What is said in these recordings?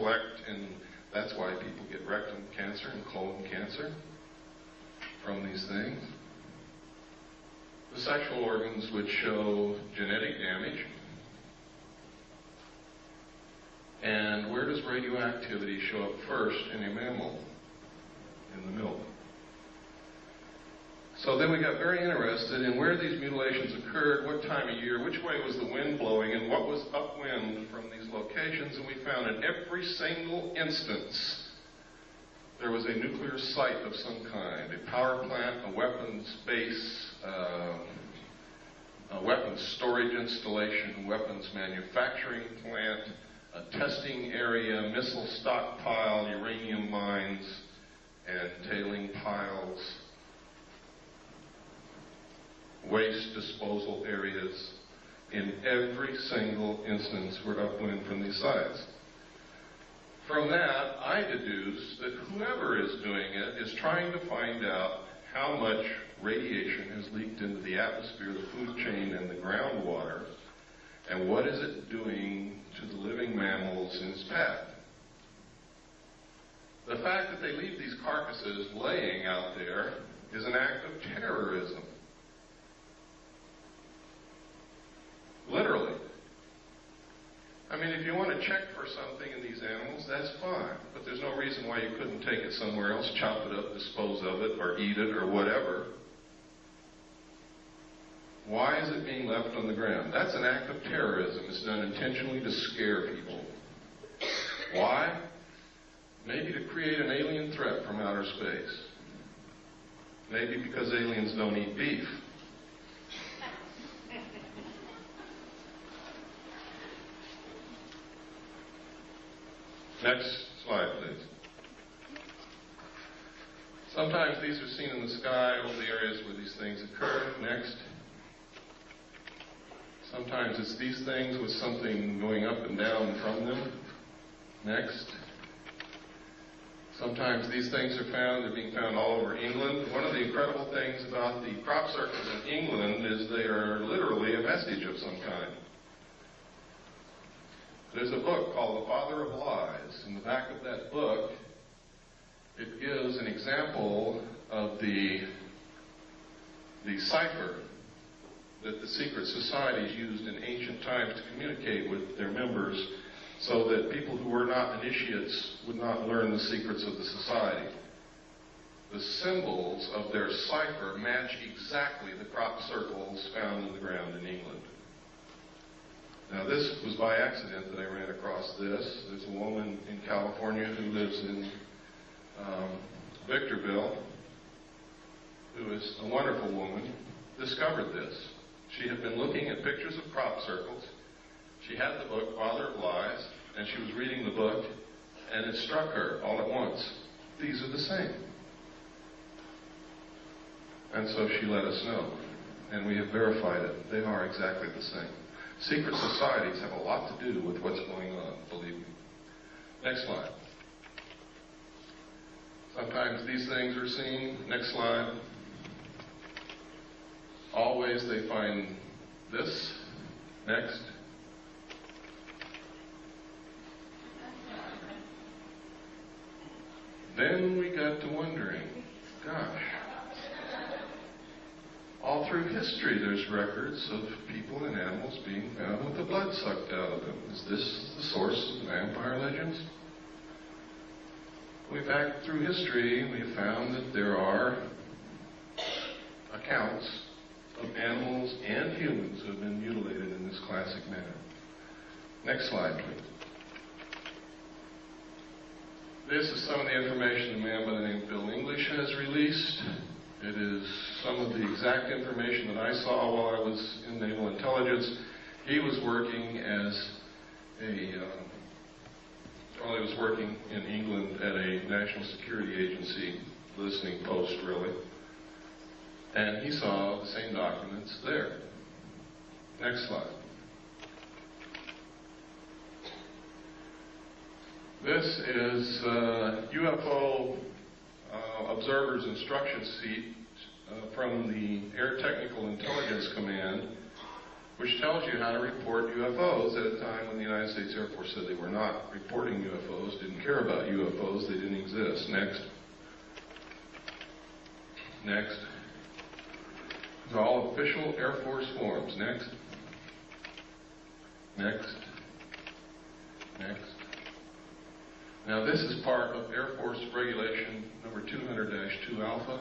collect, and that's why people get rectum cancer and colon cancer from these things. The sexual organs would show genetic damage. And where does radioactivity show up first in a mammal? In the milk. So then we got very interested in where these mutilations occurred, what time of year, which way was the wind blowing, and what was upwind from these locations. And we found in every single instance there was a nuclear site of some kind, a power plant, a weapons base, a weapons storage installation, weapons manufacturing plant, a testing area, missile stockpile, uranium mines, and tailing piles, waste disposal areas. In every single instance were upwind from these sites. From that, I deduce that whoever is doing it is trying to find out how much radiation has leaked into the atmosphere, the food chain, and the groundwater, and what is it doing to the living mammals in its path. The fact that they leave these carcasses laying out there is an act of terrorism. Literally. I mean, if you want to check for something in these animals, that's fine. But there's no reason why you couldn't take it somewhere else, chop it up, dispose of it, or eat it, or whatever. Why is it being left on the ground? That's an act of terrorism. It's done intentionally to scare people. Why? Maybe to create an alien threat from outer space. Maybe because aliens don't eat beef. Next slide, please. Sometimes these are seen in the sky over the areas where these things occur. Next. Sometimes it's these things with something going up and down from them. Next. Sometimes these things are found, they're being found all over England. One of the incredible things about the crop circles in England is they are literally a message of some kind. There's a book called The Father of Lies. In the back of that book, it gives an example of the cipher that the secret societies used in ancient times to communicate with their members so that people who were not initiates would not learn the secrets of the society. The symbols of their cipher match exactly the crop circles found in the ground in England. Now, this was by accident that I ran across this. There's a woman in California who lives in Victorville, who is a wonderful woman, discovered this. She had been looking at pictures of crop circles. She had the book, Father of Lies, and she was reading the book, and it struck her all at once. These are the same. And so she let us know, and we have verified it. They are exactly the same. Secret societies have a lot to do with what's going on, believe me. Next slide. Sometimes these things are seen. Next slide. Always they find this. Next. Then we got to wondering, gosh, all through history there's records of people and animals being found with the blood sucked out of them. Is this the source of vampire legends? Back through history, we have found that there are accounts of animals and humans who have been mutilated in this classic manner. Next slide, please. This is some of the information a man by the name of Bill English has released. It is some of the exact information that I saw while I was in naval intelligence. He was working as he was working in England at a national security agency, listening post really, and he saw the same documents there. Next slide. This is UFO observer's instruction sheet from the Air Technical Intelligence Command which tells you how to report UFOs at a time when the United States Air Force said they were not reporting UFOs, didn't care about UFOs, they didn't exist. Next. Next. These are all official Air Force forms. Next. Next. Next. Now this is part of Air Force Regulation number 200-2 Alpha,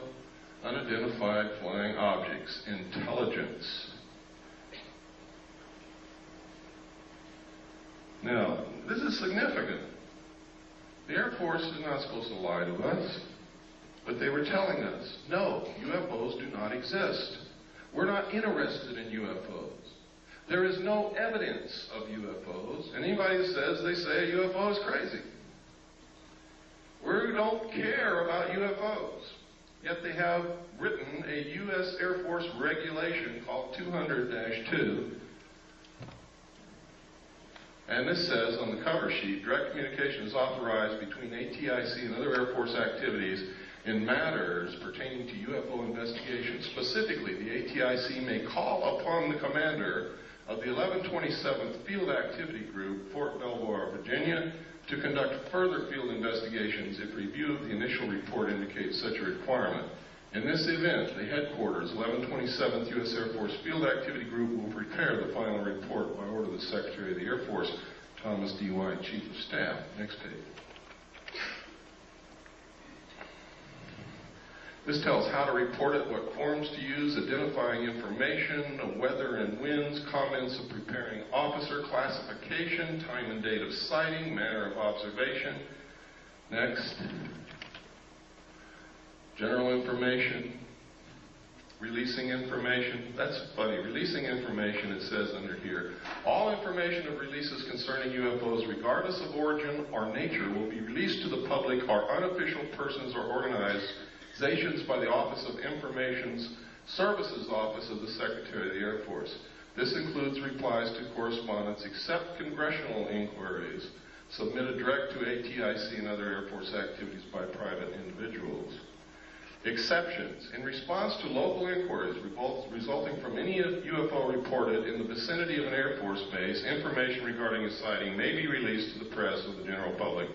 unidentified flying objects, intelligence. Now, this is significant. The Air Force is not supposed to lie to us, but they were telling us, no, UFOs do not exist. We're not interested in UFOs. There is no evidence of UFOs. Anybody that says they say a UFO is crazy. We don't care about UFOs. Yet they have written a U.S. Air Force regulation called 200-2. And this says on the cover sheet, direct communication is authorized between ATIC and other Air Force activities in matters pertaining to UFO investigation. Specifically, the ATIC may call upon the commander of the 1127th Field Activity Group, Fort Belvoir, Virginia, to conduct further field investigations if review of the initial report indicates such a requirement. In this event, the headquarters, 1127th U.S. Air Force Field Activity Group, will prepare the final report by order of the Secretary of the Air Force, Thomas D. White, Chief of Staff. Next page. This tells how to report it, what forms to use, identifying information, weather and winds, comments of preparing officer, classification, time and date of sighting, manner of observation. Next. General information. Releasing information. That's funny. Releasing information, it says under here. All information of releases concerning UFOs, regardless of origin or nature, will be released to the public or unofficial persons or organizations by the Office of Information Services Office of the Secretary of the Air Force. This includes replies to correspondence except congressional inquiries submitted direct to ATIC and other Air Force activities by private individuals. Exceptions. In response to local inquiries resulting from any UFO reported in the vicinity of an Air Force base, information regarding a sighting may be released to the press or the general public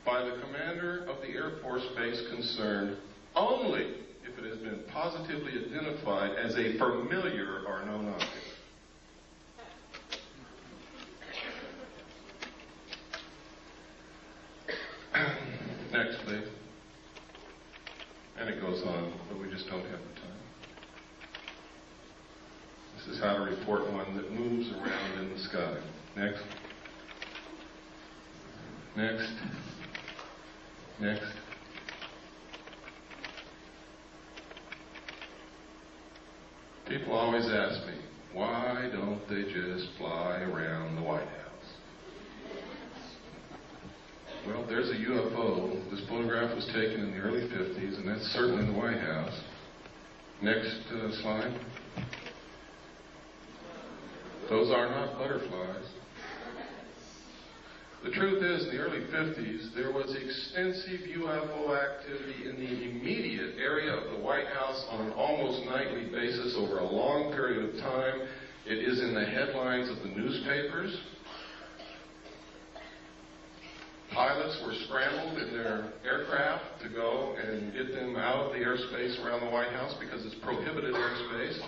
by the commander of the Air Force base concerned only if it has been positively identified as a familiar or known object. Next, please. And it goes on, but we just don't have the time. This is how to report one that moves around in the sky. Next. Next. Next. People always ask me, why don't they just fly around the White House? Well, there's a UFO. This photograph was taken in the early 50s, and that's certainly the White House. Next slide. Those are not butterflies. The truth is, in the early 50s, there was extensive UFO activity in the immediate area of the White House on an almost nightly basis over a long period of time. It is in the headlines of the newspapers. Pilots were scrambled in their aircraft to go and get them out of the airspace around the White House because it's prohibited airspace.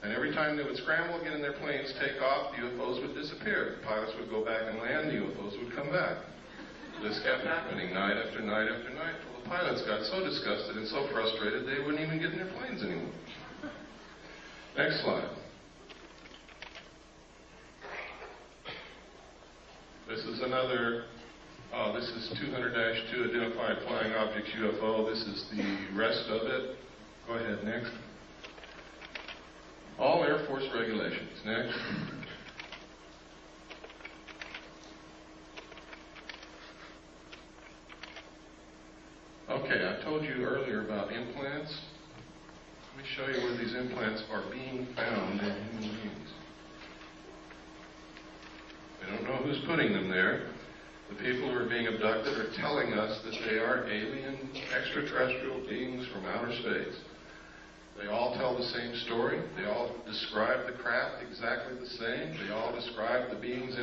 And every time they would scramble, get in their planes, take off, the UFOs would disappear. The pilots would go back and land, the UFOs would come back. This kept happening night after night after night until the pilots got so disgusted and so frustrated they wouldn't even get in their planes anymore. Next slide. This is another, this is 200-2 identified flying objects UFO. This is the rest of it. Go ahead, next. All Air Force regulations. Next. Okay, I told you earlier about implants. Let me show you where these implants are being found in human beings. We don't know who's putting them there. The people who are being abducted are telling us that they are alien extraterrestrial beings from outer space. They all tell the same story. They all describe the craft exactly the same. They all describe the beings in